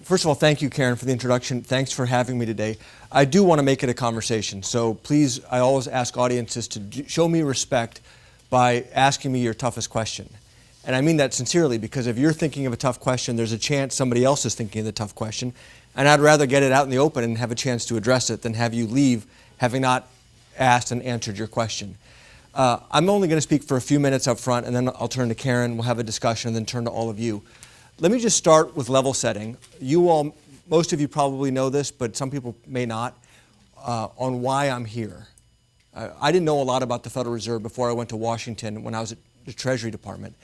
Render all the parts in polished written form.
First of all, thank you, Karen, for the introduction. Thanks for having me today. I do want to make it a conversation, so please, I always ask audiences to show me respect by asking me your toughest question. And I mean that sincerely, because if you're thinking of a tough question, there's a chance somebody else is thinking of the tough question, and I'd rather get it out in the open and have a chance to address it than have you leave having not asked and answered your question. I'm only going to speak for a few minutes up front, and then I'll turn to Karen, we'll have a discussion, and then turn to all of you. Let me just start with level setting. You all, most of you probably know this, but some people may not, on why I'm here. I didn't know a lot about the Federal Reserve before I went to Washington when I was at the Treasury Department.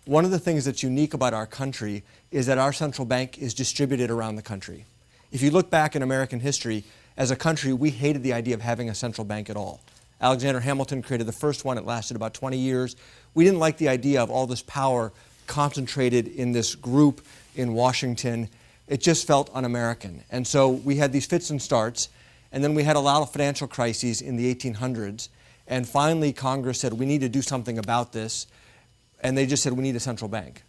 One of the things that's unique about our country is that our central bank is distributed around the country. If you look back in American history, as a country, we hated the idea of having a central bank at all. Alexander Hamilton created the first one. It lasted about 20 years. We didn't like the idea of all this power concentrated in this group in Washington. It just felt un-American. And so we had these fits and starts, and then we had a lot of financial crises in the 1800s, and finally Congress said we need to do something about this, and they just said we need a central bank.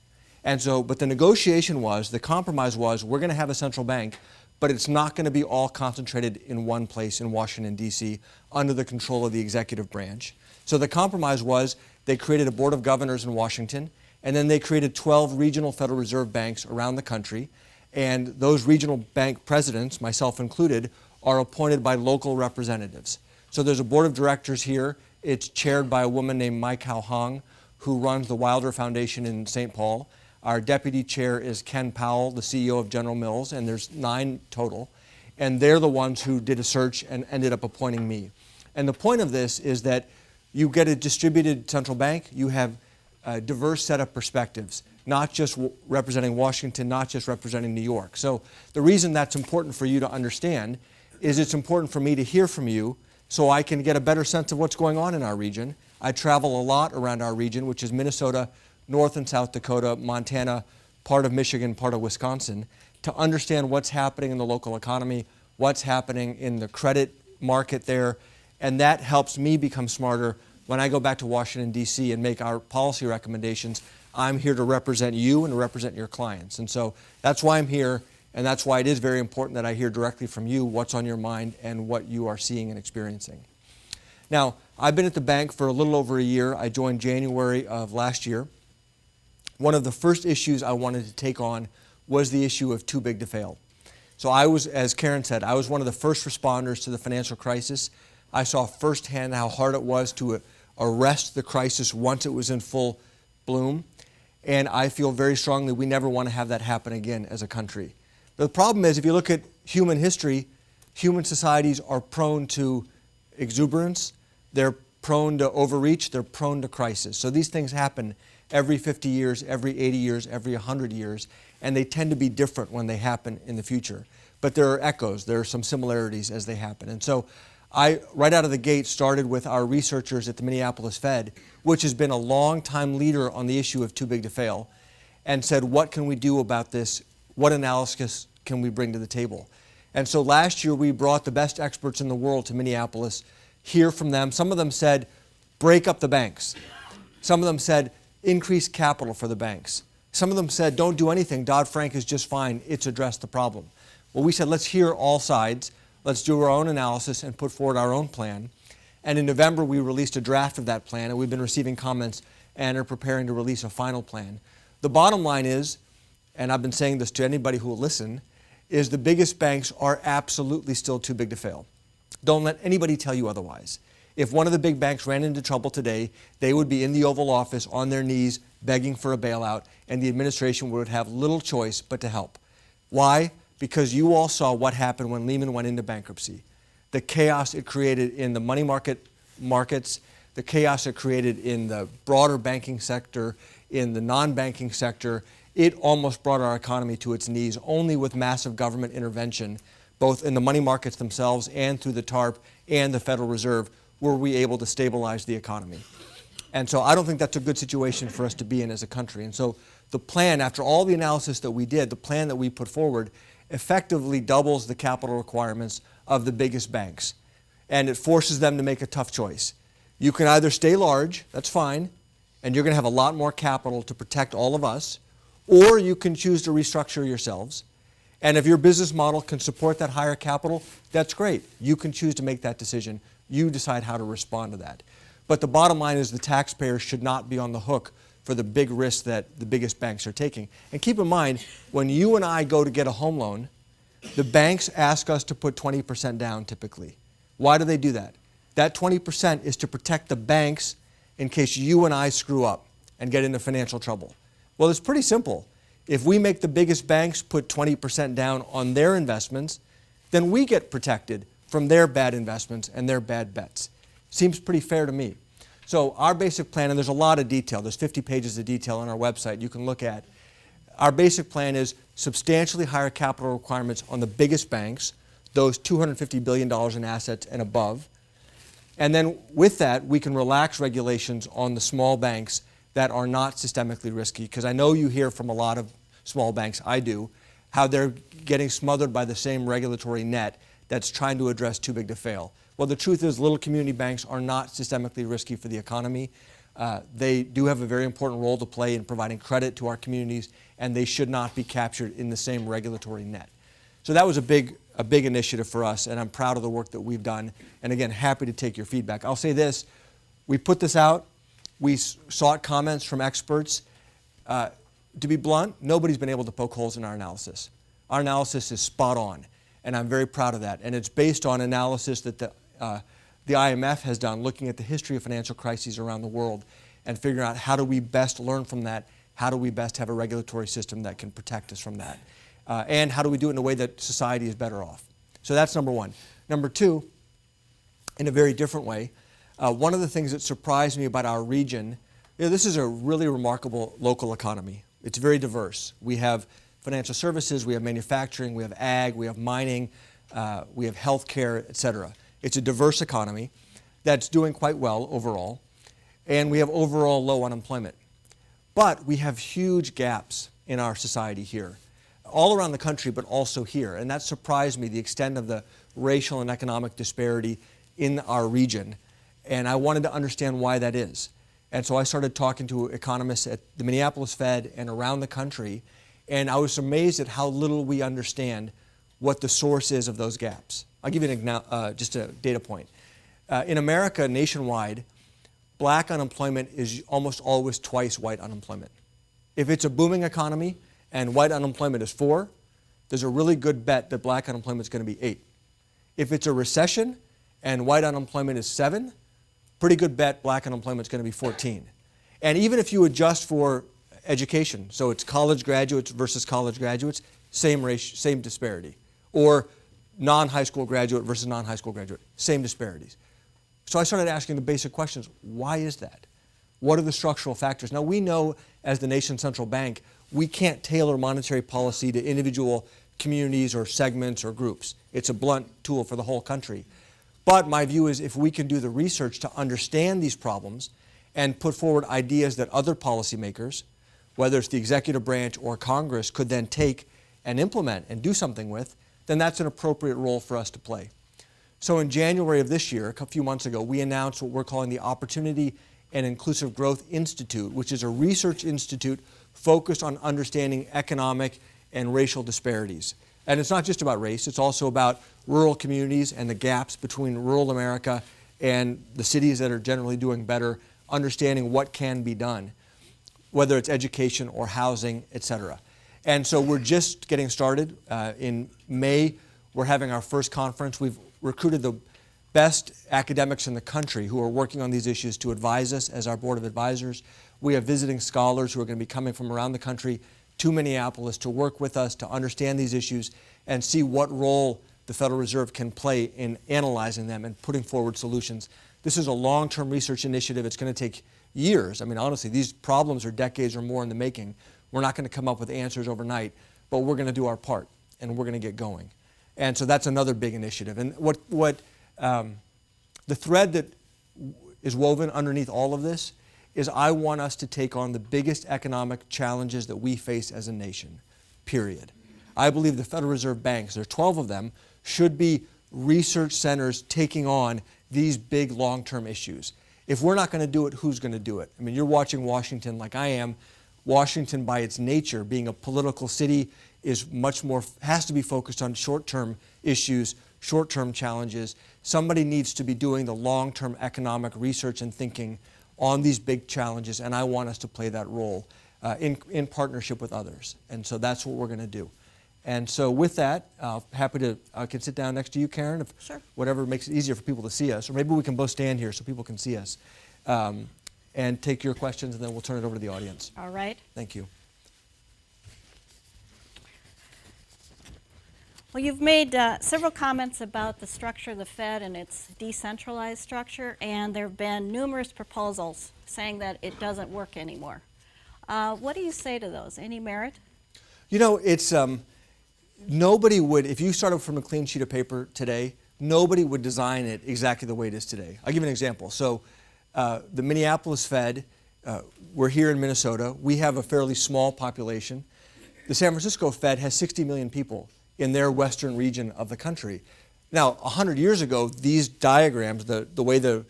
And so, but the negotiation was, the compromise was, we're going to have a central bank, but it's not going to be all concentrated in one place in Washington, D.C., under the control of the executive branch. So the compromise was they created a board of governors in Washington, and then they created 12 regional Federal Reserve banks around the country. And those regional bank presidents, myself included, are appointed by local representatives. So there's a board of directors here. It's chaired by a woman named Mai Kao Hong, who runs the Wilder Foundation in St. Paul. Our deputy chair is Ken Powell, the CEO of General Mills, and there's 9 total. And they're the ones who did a search and ended up appointing me. And the point of this is that you get a distributed central bank, you have a diverse set of perspectives, not just representing Washington, not just representing New York. So the reason that's important for you to understand is it's important for me to hear from you so I can get a better sense of what's going on in our region. I travel a lot around our region, which is Minnesota, North and South Dakota, Montana, part of Michigan, part of Wisconsin, to understand what's happening in the local economy, what's happening in the credit market there, and that helps me become smarter when I go back to Washington, D.C. and make our policy recommendations. I'm here to represent you and to represent your clients. And so that's why I'm here, and that's why it is very important that I hear directly from you what's on your mind and what you are seeing and experiencing. Now, I've been at the bank for a little over a year. I joined January of last year. One of the first issues I wanted to take on was the issue of too big to fail. So I was, as Karen said, I was one of the first responders to the financial crisis. I saw firsthand how hard it was to arrest the crisis once it was in full bloom. And I feel very strongly we never want to have that happen again as a country. But the problem is, if you look at human history, human societies are prone to exuberance, they're prone to overreach, they're prone to crisis. So these things happen every 50 years, every 80 years, every 100 years, and they tend to be different when they happen in the future. But there are echoes, there are some similarities as they happen. And so I, right out of the gate, started with our researchers at the Minneapolis Fed, which has been a long-time leader on the issue of too big to fail, and said, what can we do about this? What analysis can we bring to the table? And so last year, we brought the best experts in the world to Minneapolis, hear from them. Some of them said, break up the banks. Some of them said, increase capital for the banks. Some of them said, don't do anything. Dodd-Frank is just fine. It's addressed the problem. Well, we said, let's hear all sides. Let's do our own analysis and put forward our own plan. And in November, we released a draft of that plan, and we've been receiving comments and are preparing to release a final plan. The bottom line is, and I've been saying this to anybody who will listen, is the biggest banks are absolutely still too big to fail. Don't let anybody tell you otherwise. If one of the big banks ran into trouble today, they would be in the Oval Office on their knees begging for a bailout, and the administration would have little choice but to help. Why? Because you all saw what happened when Lehman went into bankruptcy. The chaos it created in the money markets, the chaos it created in the broader banking sector, in the non-banking sector, it almost brought our economy to its knees. Only with massive government intervention, both in the money markets themselves and through the TARP and the Federal Reserve, were we able to stabilize the economy. And so I don't think that's a good situation for us to be in as a country. And so the plan, after all the analysis that we did, the plan that we put forward effectively doubles the capital requirements of the biggest banks. And it forces them to make a tough choice. You can either stay large, that's fine, and you're going to have a lot more capital to protect all of us, or you can choose to restructure yourselves. And if your business model can support that higher capital, that's great. You can choose to make that decision. You decide how to respond to that. But the bottom line is the taxpayer should not be on the hook for the big risks that the biggest banks are taking. And keep in mind, when you and I go to get a home loan, the banks ask us to put 20% down typically. Why do they do that? That 20% is to protect the banks in case you and I screw up and get into financial trouble. Well, it's pretty simple. If we make the biggest banks put 20% down on their investments, then we get protected from their bad investments and their bad bets. Seems pretty fair to me. So our basic plan, and there's a lot of detail, there's 50 pages of detail on our website you can look at. Our basic plan is substantially higher capital requirements on the biggest banks, those $250 billion in assets and above. And then with that, we can relax regulations on the small banks that are not systemically risky, because I know you hear from a lot of small banks, I do, how they're getting smothered by the same regulatory net that's trying to address too big to fail. Well, the truth is little community banks are not systemically risky for the economy. They do have a very important role to play in providing credit to our communities, and they should not be captured in the same regulatory net. So that was a big initiative for us, and I'm proud of the work that we've done. And again, happy to take your feedback. I'll say this, we put this out, we sought comments from experts. To be blunt, nobody's been able to poke holes in our analysis. Our analysis is spot on, and I'm very proud of that. And it's based on analysis that the IMF has done, looking at the history of financial crises around the world and figuring out how do we best learn from that, how do we best have a regulatory system that can protect us from that, and how do we do it in a way that society is better off. So that's number one. Number two, in a very different way, one of the things that surprised me about our region, this is a really remarkable local economy. It's very diverse. We have financial services, we have manufacturing, we have ag, we have mining, we have healthcare, et cetera. It's a diverse economy that's doing quite well overall, and we have overall low unemployment. But we have huge gaps in our society here, all around the country, but also here. And that surprised me, the extent of the racial and economic disparity in our region. And I wanted to understand why that is. And so I started talking to economists at the Minneapolis Fed and around the country, and I was amazed at how little we understand what the source is of those gaps. I'll give you just a data point. In America, nationwide, black unemployment is almost always twice white unemployment. If it's a booming economy and white unemployment is 4, there's a really good bet that black unemployment is going to be 8. If it's a recession and white unemployment is 7, pretty good bet black unemployment is going to be 14. And even if you adjust for education, so it's college graduates versus college graduates, same disparity. Or non-high school graduate versus non-high school graduate, same disparities. So I started asking the basic questions. Why is that? What are the structural factors? Now we know as the nation's central bank, we can't tailor monetary policy to individual communities or segments or groups. It's a blunt tool for the whole country. But my view is if we can do the research to understand these problems and put forward ideas that other policymakers, whether it's the executive branch or Congress, could then take and implement and do something with, then that's an appropriate role for us to play. So in January of this year, a few months ago, we announced what we're calling the Opportunity and Inclusive Growth Institute, which is a research institute focused on understanding economic and racial disparities. And it's not just about race, it's also about rural communities and the gaps between rural America and the cities that are generally doing better, understanding what can be done, whether it's education or housing, et cetera. And so we're just getting started. In May, we're having our first conference. We've recruited the best academics in the country who are working on these issues to advise us as our board of advisors. We have visiting scholars who are going to be coming from around the country to Minneapolis to work with us to understand these issues and see what role the Federal Reserve can play in analyzing them and putting forward solutions. This is a long-term research initiative. It's going to take years. I mean, honestly, these problems are decades or more in the making. We're not going to come up with answers overnight, but we're going to do our part, and we're going to get going. And so that's another big initiative. And the thread that is woven underneath all of this is I want us to take on the biggest economic challenges that we face as a nation, period. I believe the Federal Reserve banks, there are 12 of them, should be research centers taking on these big long-term issues. If we're not going to do it, who's going to do it? I mean, you're watching Washington like I am. Washington, by its nature, being a political city, is much more, has to be focused on short-term issues, short-term challenges. Somebody needs to be doing the long-term economic research and thinking on these big challenges, and I want us to play that role in partnership with others. And so that's what we're going to do. And so with that, happy to, I can sit down next to you, Karen, if Sure. whatever makes it easier for people to see us, or maybe we can both stand here so people can see us, and take your questions, and then we'll turn it over to the audience. All right. Thank you. Well, you've made several comments about the structure of the Fed and its decentralized structure, and there have been numerous proposals saying that it doesn't work anymore. What do you say to those? Any merit? You know, it's nobody would, if you started from a clean sheet of paper today, nobody would design it exactly the way it is today. I'll give you an example. So the Minneapolis Fed, we're here in Minnesota. We have a fairly small population. The San Francisco Fed has 60 million people in their western region of the country. Now, 100 years ago, these diagrams, the way the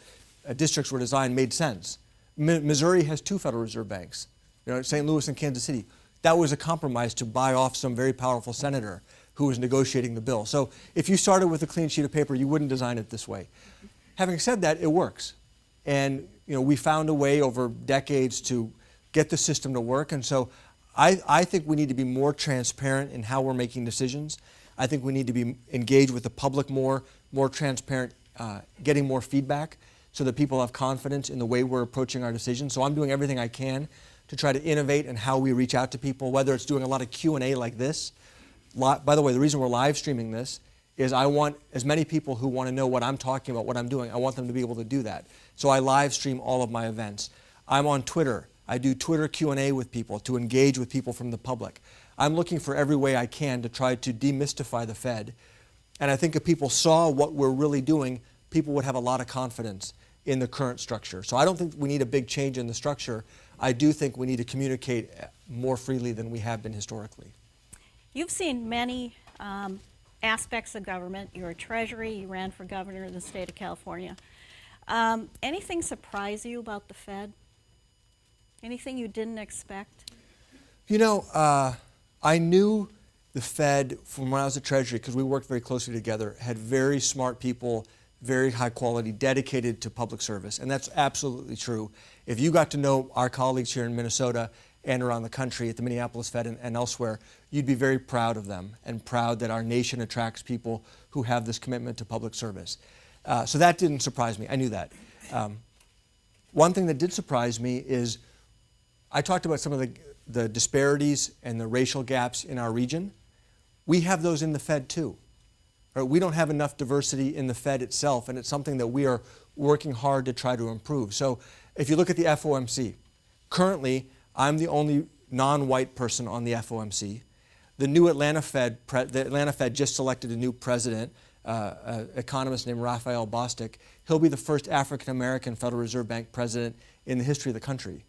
districts were designed made sense. Missouri has 2 Federal Reserve banks, St. Louis and Kansas City. That was a compromise to buy off some very powerful senator who was negotiating the bill. So if you started with a clean sheet of paper, you wouldn't design it this way. Having said that, it works. And we found a way over decades to get the system to work. And so I think we need to be more transparent in how we're making decisions. I think we need to be engaged with the public more transparent, getting more feedback so that people have confidence in the way we're approaching our decisions. So I'm doing everything I can to try to innovate in how we reach out to people, whether it's doing a lot of Q&A like this. By the way, the reason we're live streaming this is I want as many people who want to know what I'm talking about, what I'm doing, I want them to be able to do that. So I live stream all of my events. I'm on Twitter. I do Twitter Q&A with people to engage with people from the public. I'm looking for every way I can to try to demystify the Fed. And I think if people saw what we're really doing, people would have a lot of confidence in the current structure. So I don't think we need a big change in the structure. I do think we need to communicate more freely than we have been historically. You've seen many aspects of government. You're a Treasury, you ran for governor of the state of California. Anything surprise you about the Fed? Anything you didn't expect? I knew the Fed from when I was at Treasury, because we worked very closely together, had very smart people, very high quality, dedicated to public service. And that's absolutely true. If you got to know our colleagues here in Minnesota and around the country at the Minneapolis Fed and elsewhere, you'd be very proud of them and proud that our nation attracts people who have this commitment to public service. So that didn't surprise me. I knew that. One thing that did surprise me is I talked about some of the disparities and the racial gaps in our region. We have those in the Fed too. Right? We don't have enough diversity in the Fed itself, and it's something that we are working hard to try to improve. So if you look at the FOMC, currently I'm the only non-white person on the FOMC. The new Atlanta Fed just selected a new president, an economist named Raphael Bostic. He'll be the first African-American Federal Reserve Bank president in the history of the country.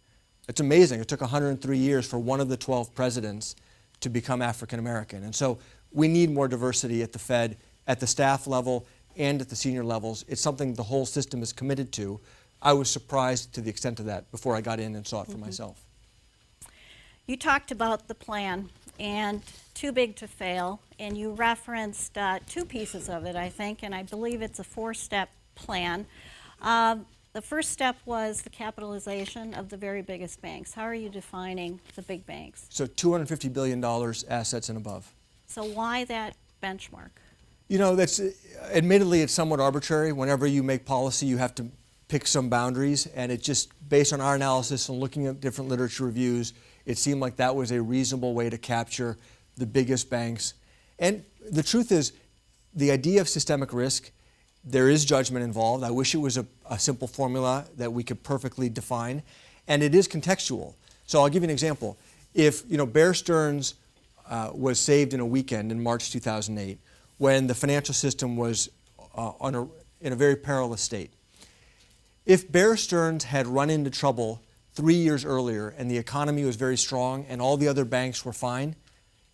It's amazing. It took 103 years for one of the 12 presidents to become African-American. And so we need more diversity at the Fed, at the staff level and at the senior levels. It's something the whole system is committed to. I was surprised to the extent of that before I got in and saw it for myself. You talked about the plan and too big to fail, and you referenced 2 pieces of it, I think, and I believe it's a 4-step plan. The first step was the capitalization of the very biggest banks. How are you defining the big banks? So $250 billion assets and above. So why that benchmark? That's admittedly it's somewhat arbitrary. Whenever you make policy, you have to pick some boundaries, and it just, based on our analysis and looking at different literature reviews, it seemed like that was a reasonable way to capture the biggest banks. And the truth is, the idea of systemic risk, there is judgment involved. I wish it was a simple formula that we could perfectly define, and it is contextual. So I'll give you an example. If Bear Stearns was saved in a weekend in March 2008, when the financial system was in a very perilous state. If Bear Stearns had run into trouble 3 years earlier and the economy was very strong and all the other banks were fine,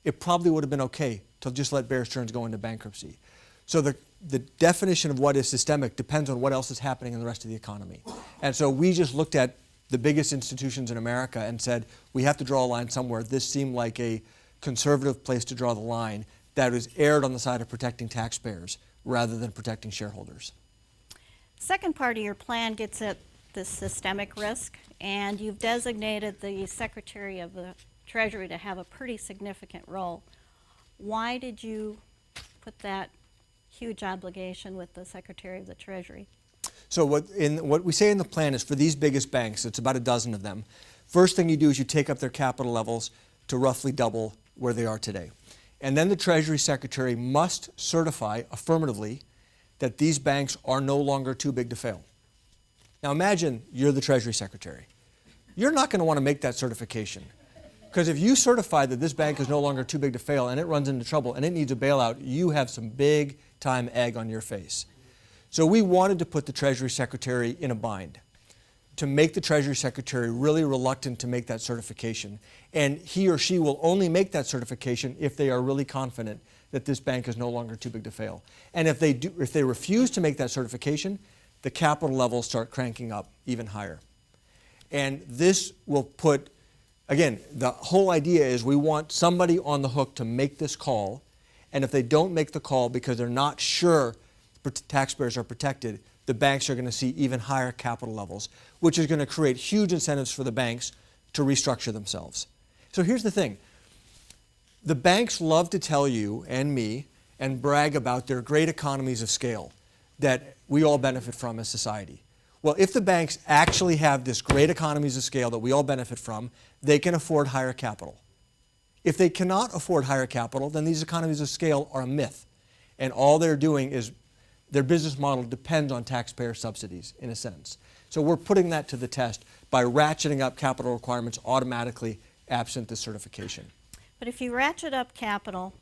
it probably would have been okay to just let Bear Stearns go into bankruptcy. So the definition of what is systemic depends on what else is happening in the rest of the economy. And so we just looked at the biggest institutions in America and said, we have to draw a line somewhere. This seemed like a conservative place to draw the line that is erred on the side of protecting taxpayers rather than protecting shareholders. Second part of your plan gets at the systemic risk, and you've designated the Secretary of the Treasury to have a pretty significant role. Why did you put that huge obligation with the Secretary of the Treasury? So what we say in the plan is for these biggest banks, it's about a dozen of them, first thing you do is you take up their capital levels to roughly double where they are today. And then the Treasury Secretary must certify affirmatively that these banks are no longer too big to fail. Now imagine you're the Treasury Secretary. You're not going to want to make that certification. Because if you certify that this bank is no longer too big to fail and it runs into trouble and it needs a bailout, you have some big time egg on your face. So we wanted to put the Treasury Secretary in a bind, to make the Treasury Secretary really reluctant to make that certification. And he or she will only make that certification if they are really confident that this bank is no longer too big to fail. And if they refuse to make that certification, the capital levels start cranking up even higher. And this will put, again, the whole idea is we want somebody on the hook to make this call, and if they don't make the call because they're not sure taxpayers are protected, the banks are going to see even higher capital levels, which is going to create huge incentives for the banks to restructure themselves. So here's the thing. The banks love to tell you and me and brag about their great economies of scale that we all benefit from as society. Well, if the banks actually have this great economies of scale that we all benefit from, they can afford higher capital. If they cannot afford higher capital, then these economies of scale are a myth. And all they're doing is their business model depends on taxpayer subsidies, in a sense. So we're putting that to the test by ratcheting up capital requirements automatically absent the certification. But if you ratchet up capital,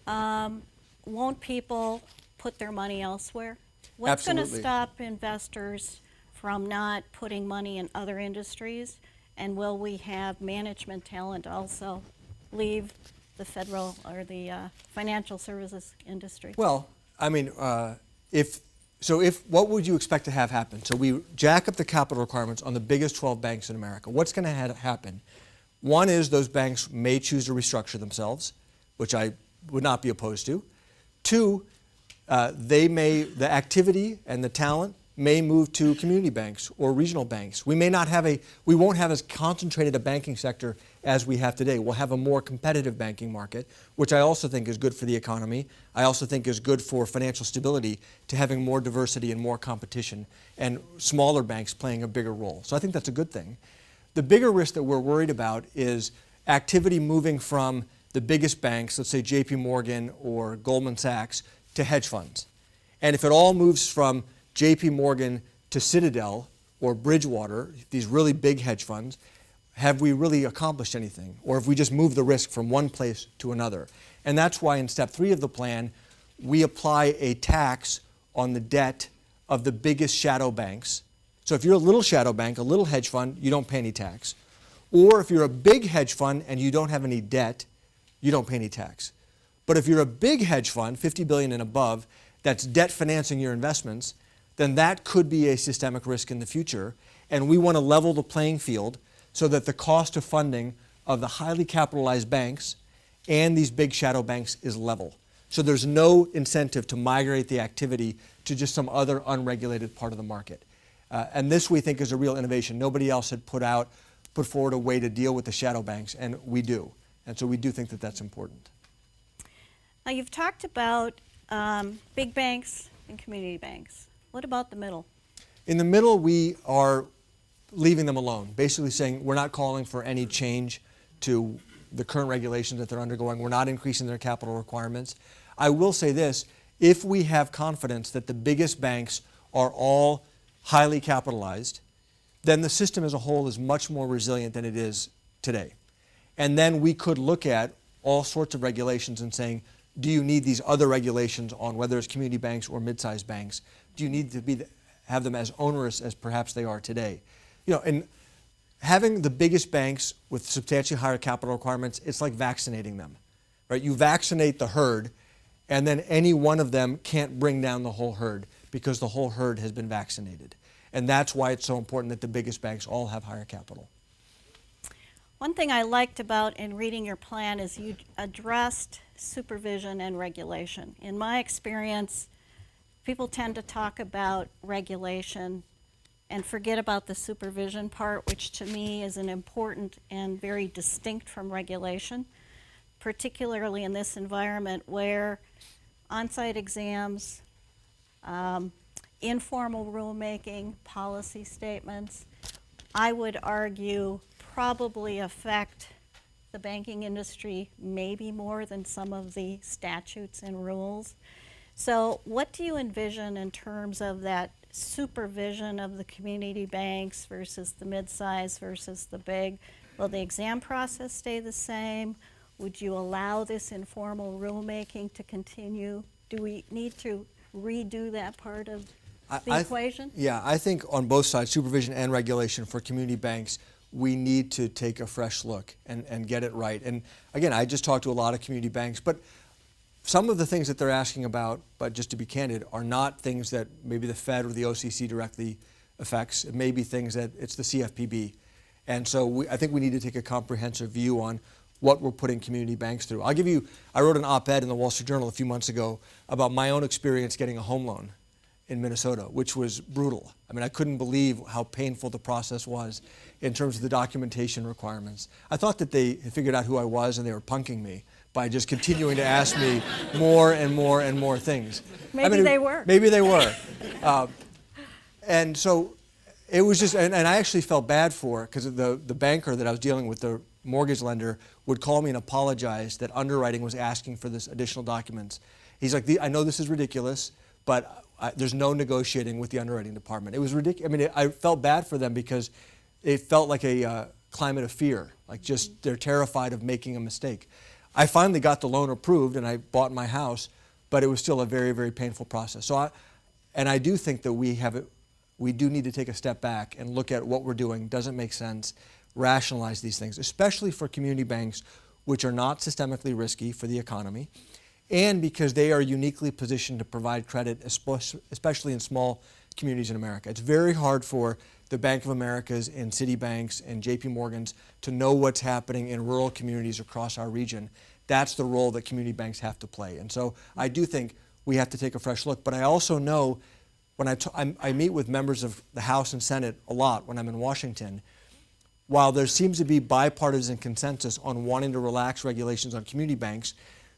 won't people put their money elsewhere? What's going to stop investors from not putting money in other industries? And will we have management talent also leave the federal or the financial services industry? Well, I mean, what would you expect to have happen? So we jack up the capital requirements on the biggest 12 banks in America. What's going to happen? One is those banks may choose to restructure themselves, which I would not be opposed to. Two, the activity and the talent may move to community banks or regional banks. We won't have as concentrated a banking sector as we have today. We'll have a more competitive banking market, which I also think is good for the economy. I also think is good for financial stability, to having more diversity and more competition and smaller banks playing a bigger role. So I think that's a good thing. The bigger risk that we're worried about is activity moving from the biggest banks, let's say JP Morgan or Goldman Sachs, to hedge funds. And if it all moves from JP Morgan to Citadel or Bridgewater, these really big hedge funds, have we really accomplished anything? Or have we just moved the risk from one place to another? And that's why in step 3 of the plan, we apply a tax on the debt of the biggest shadow banks. So if you're a little shadow bank, a little hedge fund, you don't pay any tax. Or if you're a big hedge fund and you don't have any debt, you don't pay any tax. But if you're a big hedge fund, 50 billion and above, that's debt financing your investments, then that could be a systemic risk in the future. And we want to level the playing field so that the cost of funding of the highly capitalized banks and these big shadow banks is level. So there's no incentive to migrate the activity to just some other unregulated part of the market. And this, we think, is a real innovation. Nobody else had put forward a way to deal with the shadow banks, and we do. And so we do think that that's important. Now, you've talked about big banks and community banks. What about the middle? In the middle, we are leaving them alone, basically saying we're not calling for any change to the current regulations that they're undergoing. We're not increasing their capital requirements. I will say this, if we have confidence that the biggest banks are all highly capitalized, then the system as a whole is much more resilient than it is today. And then we could look at all sorts of regulations and saying, do you need these other regulations on whether it's community banks or mid-sized banks? Do you need to have them as onerous as perhaps they are today? You know, and having the biggest banks with substantially higher capital requirements, it's like vaccinating them, right? You vaccinate the herd, and then any one of them can't bring down the whole herd because the whole herd has been vaccinated. And that's why it's so important that the biggest banks all have higher capital. One thing I liked about in reading your plan is you addressed supervision and regulation. In my experience, people tend to talk about regulation and forget about the supervision part, which to me is an important and very distinct from regulation, particularly in this environment where on-site exams, informal rulemaking, policy statements, I would argue probably affect the banking industry maybe more than some of the statutes and rules. So what do you envision in terms of that supervision of the community banks versus the mid-size versus the big? Will the exam process stay the same? Would you allow this informal rulemaking to continue? Do we need to redo that part of the equation? Yeah, I think on both sides, supervision and regulation for community banks, we need to take a fresh look and get it right. And again, I just talked to a lot of community banks, but some of the things that they're asking about, but just to be candid, are not things that maybe the Fed or the OCC directly affects. It may be things that it's the CFPB. And so I think we need to take a comprehensive view on what we're putting community banks through. I wrote an op-ed in the Wall Street Journal a few months ago about my own experience getting a home loan in Minnesota, which was brutal. I mean, I couldn't believe how painful the process was in terms of the documentation requirements. I thought that they had figured out who I was and they were punking me by just continuing to ask me more and more and more things. Maybe they were. Maybe they were. And so it was just, and I actually felt bad for it because the banker that I was dealing with, the mortgage lender, would call me and apologize that underwriting was asking for this additional documents. He's like, I know this is ridiculous, but there's no negotiating with the underwriting department. It was ridiculous. I mean, I felt bad for them because it felt like a climate of fear, like just they're terrified of making a mistake. I finally got the loan approved and I bought my house, but it was still a very, very painful process. So I do think that we do need to take a step back and look at what we're doing. Doesn't make sense. Rationalize these things, especially for community banks, which are not systemically risky for the economy, and because they are uniquely positioned to provide credit, especially in small communities in America. It's very hard for the Bank of Americas and Citibanks and JP Morgans to know what's happening in rural communities across our region. That's the role that community banks have to play. And so I do think we have to take a fresh look. But I also know when I meet with members of the House and Senate a lot when I'm in Washington, while there seems to be bipartisan consensus on wanting to relax regulations on community banks,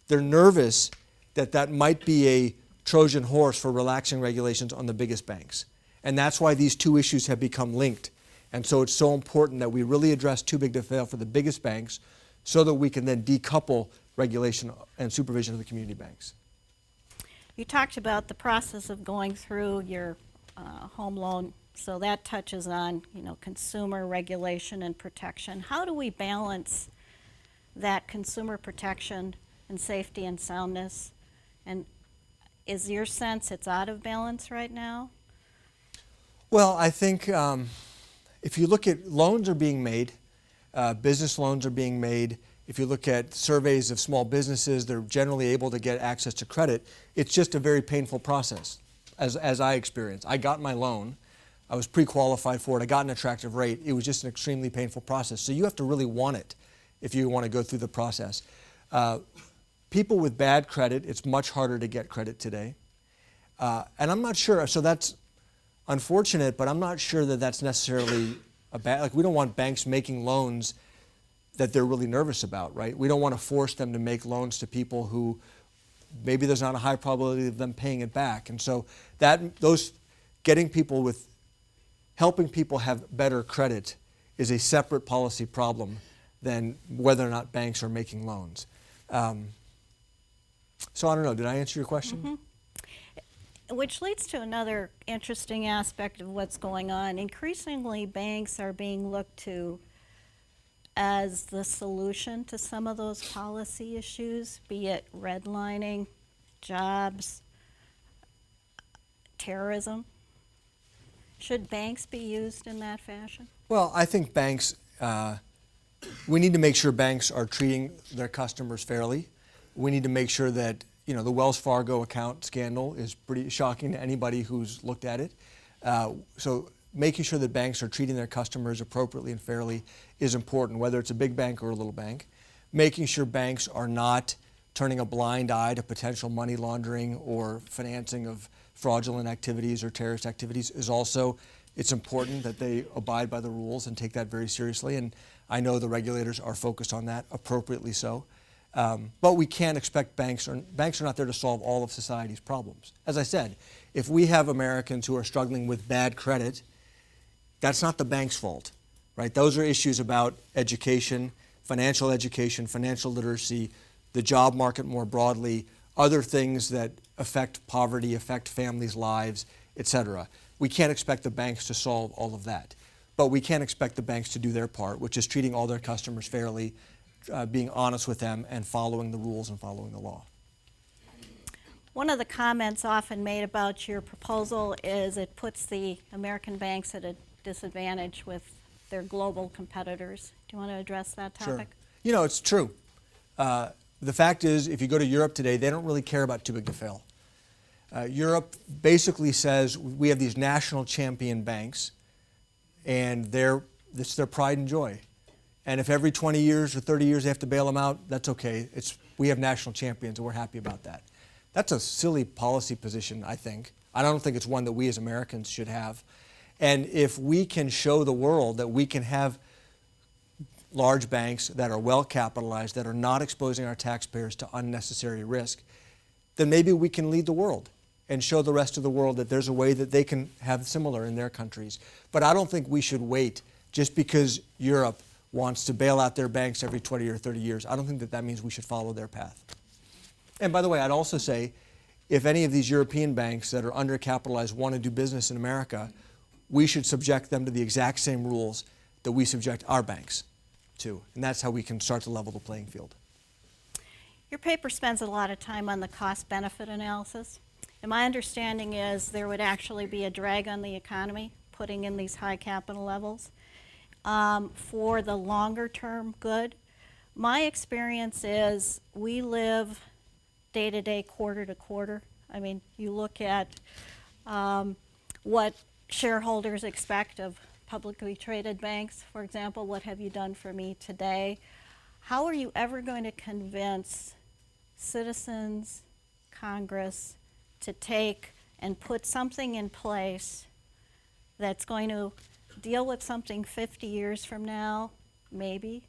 they're nervous that that might be a Trojan horse for relaxing regulations on the biggest banks. And that's why these two issues have become linked. And so it's so important that we really address too big to fail for the biggest banks so that we can then decouple regulation and supervision of the community banks. You talked about the process of going through your home loan, so that touches on, consumer regulation and protection. How do we balance that consumer protection and safety and soundness? And is your sense it's out of balance right now? Well, I think if you look at loans are being made, business loans are being made. If you look at surveys of small businesses, they're generally able to get access to credit. It's just a very painful process, as I experienced. I got my loan. I was pre-qualified for it. I got an attractive rate. It was just an extremely painful process. So you have to really want it if you want to go through the process. People with bad credit, it's much harder to get credit today. And I'm not sure, so that's unfortunate, but I'm not sure that that's necessarily a bad, like we don't want banks making loans that they're really nervous about, right? We don't want to force them to make loans to people who maybe there's not a high probability of them paying it back. And so helping people have better credit is a separate policy problem than whether or not banks are making loans. So I don't know, did I answer your question? Mm-hmm. Which leads to another interesting aspect of what's going on. Increasingly, banks are being looked to as the solution to some of those policy issues, be it redlining, jobs, terrorism. Should banks be used in that fashion? Well, I think banks, we need to make sure banks are treating their customers fairly. We need to make sure that, the Wells Fargo account scandal is pretty shocking to anybody who's looked at it. So making sure that banks are treating their customers appropriately and fairly is important, whether it's a big bank or a little bank. Making sure banks are not turning a blind eye to potential money laundering or financing of fraudulent activities or terrorist activities is also, it's important that they abide by the rules and take that very seriously. And I know the regulators are focused on that, appropriately so. But we can't expect banks are not there to solve all of society's problems. As I said, if we have Americans who are struggling with bad credit, that's not the bank's fault, right? Those are issues about education, financial literacy, the job market more broadly, other things that affect poverty, affect families' lives, etc. We can't expect the banks to solve all of that. But we can expect the banks to do their part, which is treating all their customers fairly, being honest with them, and following the rules and following the law. One of the comments often made about your proposal is it puts the American banks at a disadvantage with their global competitors. Do you want to address that topic? Sure. You know, it's true. The fact is, if you go to Europe today, they don't really care about too big to fail. Europe basically says we have these national champion banks, and it's their pride and joy. And if every 20 years or 30 years they have to bail them out, that's okay. We have national champions, and we're happy about that. That's a silly policy position, I think. I don't think it's one that we as Americans should have. And if we can show the world that we can have large banks that are well capitalized, that are not exposing our taxpayers to unnecessary risk, then maybe we can lead the world and show the rest of the world that there's a way that they can have similar in their countries. But I don't think we should wait just because Europe wants to bail out their banks every 20 or 30 years. I don't think that means we should follow their path. And by the way, I'd also say, if any of these European banks that are undercapitalized want to do business in America, we should subject them to the exact same rules that we subject our banks to. And that's how we can start to level the playing field. Your paper spends a lot of time on the cost-benefit analysis. And my understanding is there would actually be a drag on the economy putting in these high capital levels for the longer-term good. My experience is we live day-to-day, quarter-to-quarter. I mean, you look at what shareholders expect of publicly traded banks. For example, what have you done for me today? How are you ever going to convince citizens, Congress, to take and put something in place that's going to deal with something 50 years from now, maybe,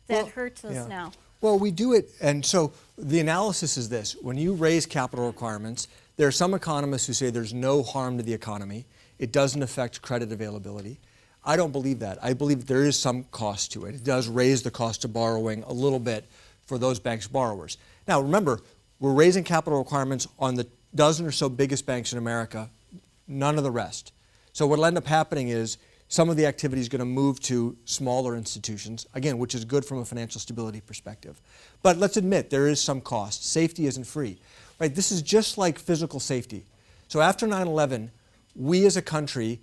that hurts us now? Well, we do it, and so the analysis is this. When you raise capital requirements, there are some economists who say there's no harm to the economy. It doesn't affect credit availability. I don't believe that. I believe there is some cost to it. It does raise the cost of borrowing a little bit for those banks' borrowers. Now, remember, we're raising capital requirements on the dozen or so biggest banks in America, none of the rest. So what will end up happening is some of the activity is going to move to smaller institutions, again, which is good from a financial stability perspective. But let's admit there is some cost. Safety isn't free, right? This is just like physical safety. So after 9/11, we as a country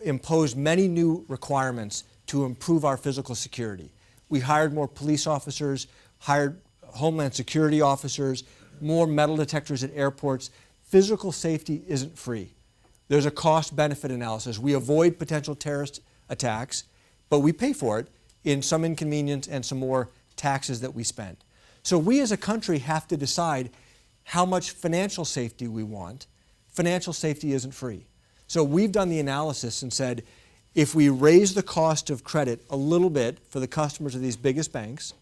imposed many new requirements to improve our physical security. We hired more police officers, hired Homeland Security officers, more metal detectors at airports. Physical safety isn't free. There's a cost-benefit analysis. We avoid potential terrorist attacks, but we pay for it in some inconvenience and some more taxes that we spend. So we as a country have to decide how much financial safety we want. Financial safety isn't free. So we've done the analysis and said, if we raise the cost of credit a little bit for the customers of these biggest banks,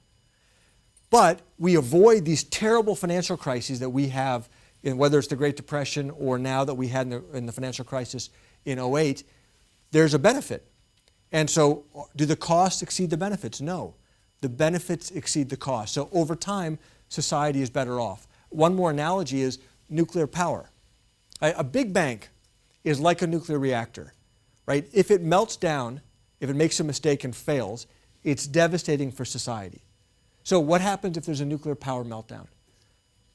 but we avoid these terrible financial crises that we have, whether it's the Great Depression or now that we had in the financial crisis in 2008, there's a benefit. And so do the costs exceed the benefits? No. The benefits exceed the cost. So over time, society is better off. One more analogy is nuclear power. A big bank is like a nuclear reactor, right? If it melts down, if it makes a mistake and fails, it's devastating for society. So what happens if there's a nuclear power meltdown?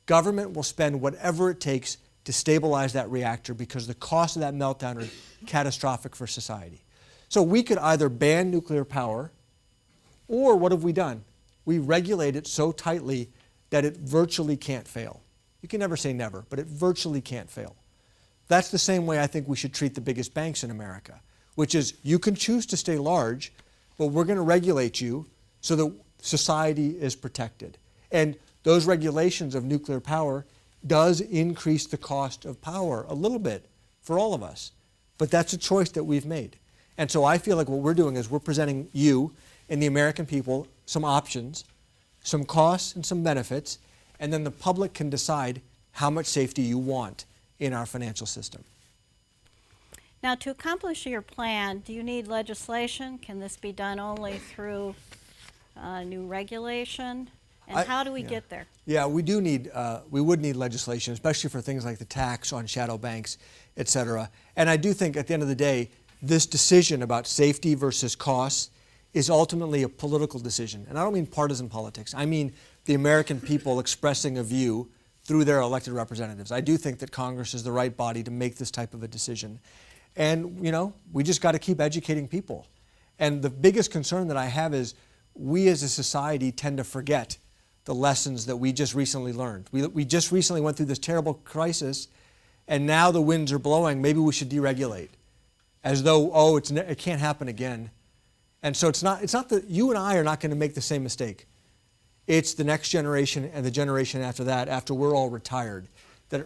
Government will spend whatever it takes to stabilize that reactor because the costs of that meltdown are catastrophic for society. So we could either ban nuclear power, or what have we done? We regulate it so tightly that it virtually can't fail. You can never say never, but it virtually can't fail. That's the same way I think we should treat the biggest banks in America, which is you can choose to stay large, but we're going to regulate you so that society is protected. And those regulations of nuclear power does increase the cost of power a little bit for all of us. But that's a choice that we've made. And so I feel like what we're doing is we're presenting you and the American people some options, some costs and some benefits, and then the public can decide how much safety you want in our financial system. Now, to accomplish your plan, do you need legislation? Can this be done only through new regulation? And how do we get there? Yeah, we do need, we would need legislation, especially for things like the tax on shadow banks, et cetera. And I do think at the end of the day, this decision about safety versus costs is ultimately a political decision. And I don't mean partisan politics. I mean the American people expressing a view through their elected representatives. I do think that Congress is the right body to make this type of a decision. And, you know, we just got to keep educating people. And the biggest concern that I have is we as a society tend to forget the lessons that we just recently learned. We just recently went through this terrible crisis, and now the winds are blowing. Maybe we should deregulate, as though, oh, it can't happen again. And so it's not that you and I are not going to make the same mistake. It's the next generation and the generation after that, after we're all retired,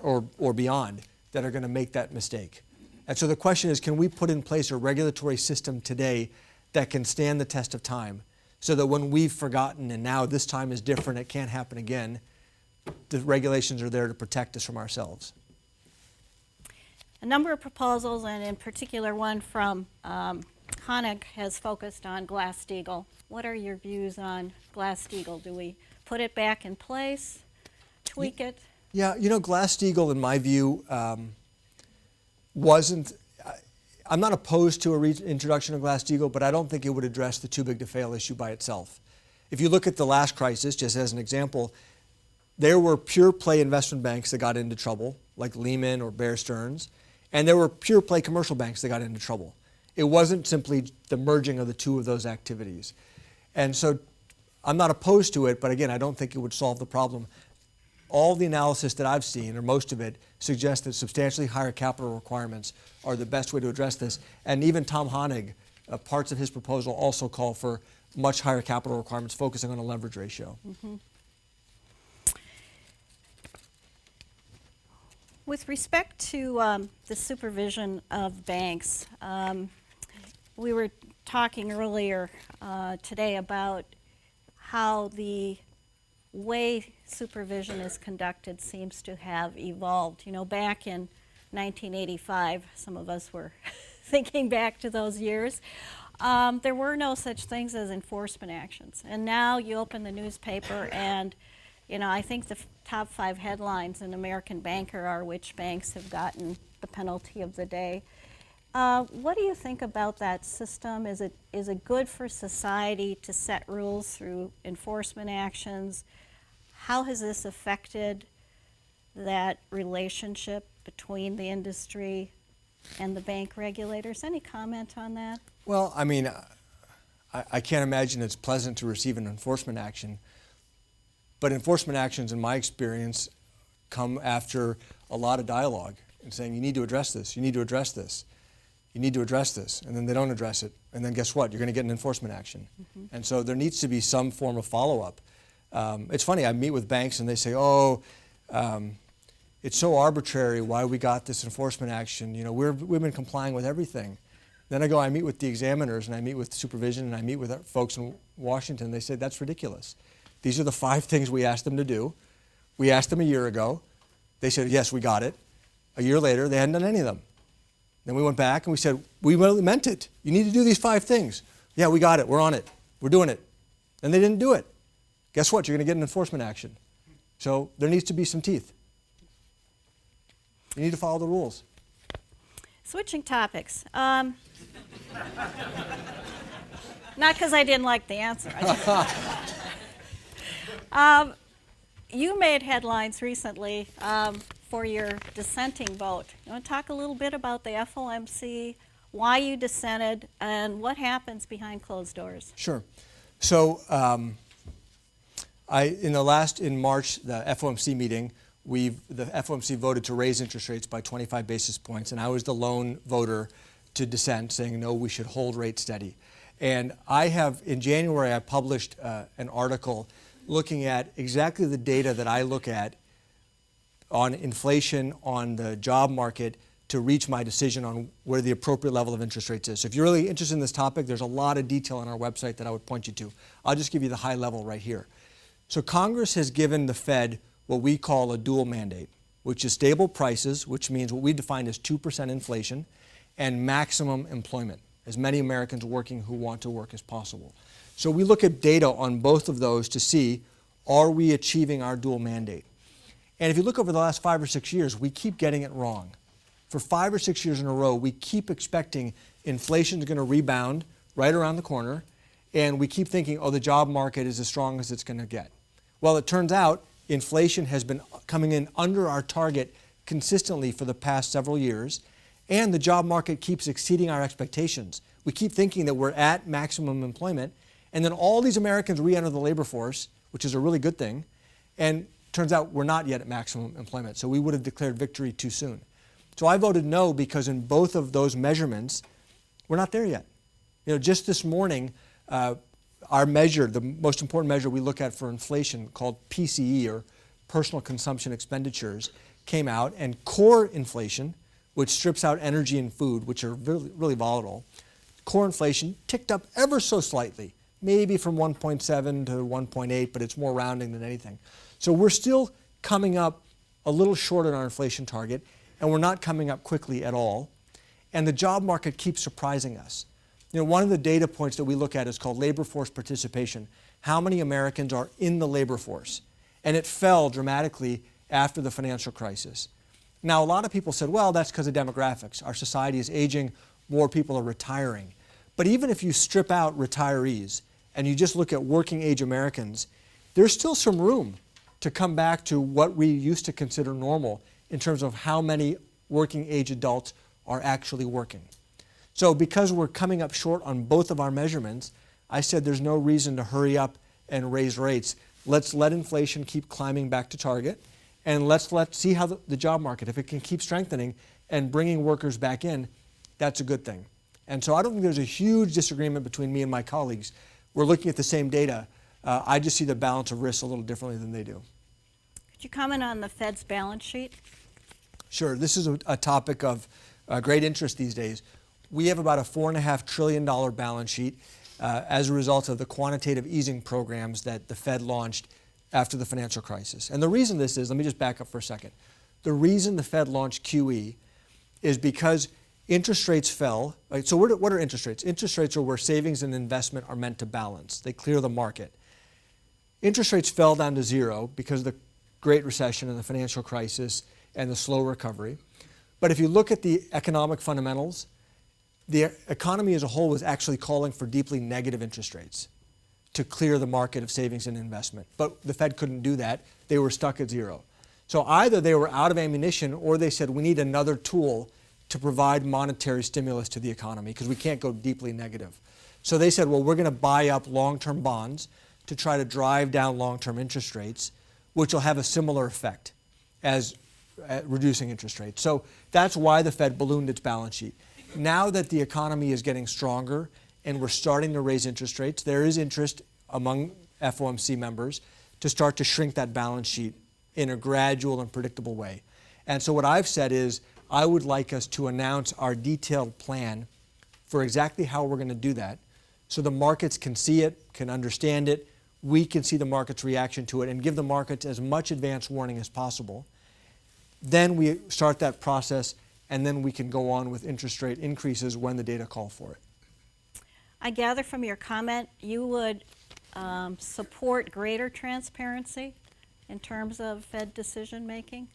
or beyond, that are going to make that mistake. And so the question is, can we put in place a regulatory system today that can stand the test of time, so that when we've forgotten and now this time is different, it can't happen again, the regulations are there to protect us from ourselves. A number of proposals, and in particular one from Honig, has focused on Glass-Steagall. What are your views on Glass-Steagall? Do we put it back in place, tweak it? Yeah, you know, Glass-Steagall, in my view, wasn't. I'm not opposed to a reintroduction of Glass-Steagall, but I don't think it would address the too big to fail issue by itself. If you look at the last crisis, just as an example, there were pure play investment banks that got into trouble, like Lehman or Bear Stearns, and there were pure play commercial banks that got into trouble. It wasn't simply the merging of the two of those activities. And so I'm not opposed to it, but again, I don't think it would solve the problem. All the analysis that I've seen, or most of it, suggests that substantially higher capital requirements are the best way to address this. And even Tom Honig, parts of his proposal also call for much higher capital requirements, focusing on a leverage ratio. Mm-hmm. With respect to the supervision of banks, we were talking earlier today about how the way supervision is conducted seems to have evolved. You know, back in 1985, some of us were thinking back to those years, there were no such things as enforcement actions. And now you open the newspaper and, you know, I think the top 5 headlines in American Banker are which banks have gotten the penalty of the day. What do you think about that system? Is it good for society to set rules through enforcement actions? How has this affected that relationship between the industry and the bank regulators? Any comment on that? Well, I mean, I can't imagine it's pleasant to receive an enforcement action, but enforcement actions, in my experience, come after a lot of dialogue and saying, you need to address this, you need to address this, you need to address this, and then they don't address it, and then guess what? You're going to get an enforcement action. Mm-hmm. And so there needs to be some form of follow-up. It's funny, I meet with banks and they say, oh, it's so arbitrary why we got this enforcement action. You know, we've been complying with everything. Then I meet with the examiners and I meet with supervision and I meet with folks in Washington. They say, that's ridiculous. These are the 5 things we asked them to do. We asked them a year ago. They said, yes, we got it. A year later, they hadn't done any of them. Then we went back and we said, we really meant it. You need to do these 5 things. Yeah, we got it. We're on it. We're doing it. And they didn't do it. Guess what? You're going to get an enforcement action. So there needs to be some teeth. You need to follow the rules. Switching topics. Not because I didn't like the answer. You made headlines recently for your dissenting vote. You want to talk a little bit about the FOMC, why you dissented, and what happens behind closed doors? Sure. So in March, the FOMC meeting, the FOMC voted to raise interest rates by 25 basis points, and I was the lone voter to dissent, saying no, we should hold rates steady. And in January, I published an article looking at exactly the data that I look at on inflation, on the job market, to reach my decision on where the appropriate level of interest rates is. So if you're really interested in this topic, there's a lot of detail on our website that I would point you to. I'll just give you the high level right here. So Congress has given the Fed what we call a dual mandate, which is stable prices, which means what we define as 2% inflation, and maximum employment, as many Americans working who want to work as possible. So we look at data on both of those to see, are we achieving our dual mandate? And if you look over the last 5 or 6 years, we keep getting it wrong. For 5 or 6 years in a row, we keep expecting inflation is going to rebound right around the corner, and we keep thinking, oh, the job market is as strong as it's going to get. Well, it turns out inflation has been coming in under our target consistently for the past several years, and the job market keeps exceeding our expectations. We keep thinking that we're at maximum employment, and then all these Americans re-enter the labor force, which is a really good thing, and turns out we're not yet at maximum employment, so we would have declared victory too soon. So I voted no because in both of those measurements, we're not there yet. Just this morning, our measure, the most important measure we look at for inflation, called PCE, or personal consumption expenditures, came out, and core inflation, which strips out energy and food, which are really volatile, core inflation ticked up ever so slightly, maybe from 1.7 to 1.8, but it's more rounding than anything. So we're still coming up a little short on our inflation target, and we're not coming up quickly at all. And the job market keeps surprising us. One of the data points that we look at is called labor force participation. How many Americans are in the labor force? And it fell dramatically after the financial crisis. Now, a lot of people said, well, that's because of demographics. Our society is aging, more people are retiring. But even if you strip out retirees and you just look at working age Americans, there's still some room to come back to what we used to consider normal in terms of how many working age adults are actually working. So because we're coming up short on both of our measurements, I said there's no reason to hurry up and raise rates. Let's let inflation keep climbing back to target, and let's see how the job market, if it can keep strengthening and bringing workers back in, that's a good thing. And so I don't think there's a huge disagreement between me and my colleagues. We're looking at the same data. I just see the balance of risks a little differently than they do. Could you comment on the Fed's balance sheet? Sure. This is a topic of great interest these days. We have about a $4.5 trillion balance sheet as a result of the quantitative easing programs that the Fed launched after the financial crisis. And the reason this is, let me just back up for a second. The reason the Fed launched QE is because interest rates fell. Right? So what are interest rates? Interest rates are where savings and investment are meant to balance. They clear the market. Interest rates fell down to zero because of the Great Recession and the financial crisis and the slow recovery. But if you look at the economic fundamentals, the economy as a whole was actually calling for deeply negative interest rates to clear the market of savings and investment. But the Fed couldn't do that. They were stuck at zero. So either they were out of ammunition or they said we need another tool to provide monetary stimulus to the economy because we can't go deeply negative. So they said, well, we're going to buy up long-term bonds to try to drive down long-term interest rates, which will have a similar effect as reducing interest rates. So that's why the Fed ballooned its balance sheet. Now that the economy is getting stronger and we're starting to raise interest rates, there is interest among FOMC members to start to shrink that balance sheet in a gradual and predictable way. And so what I've said is I would like us to announce our detailed plan for exactly how we're going to do that so the markets can see it, can understand it, we can see the market's reaction to it and give the markets as much advance warning as possible. Then we start that process and then we can go on with interest rate increases when the data call for it. I gather from your comment you would support greater transparency in terms of Fed decision making?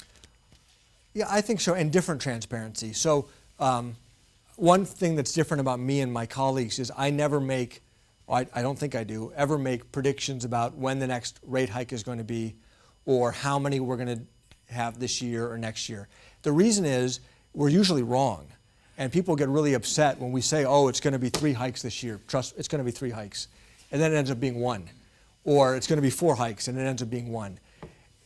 Yeah, I think so, and different transparency. So one thing that's different about me and my colleagues is I never make, I don't think I do, ever make predictions about when the next rate hike is going to be or how many we're going to have this year or next year. The reason is we're usually wrong. And people get really upset when we say, oh, it's going to be 3 hikes this year. Trust, it's going to be 3 hikes. And then it ends up being 1. Or it's going to be 4 hikes and it ends up being 1.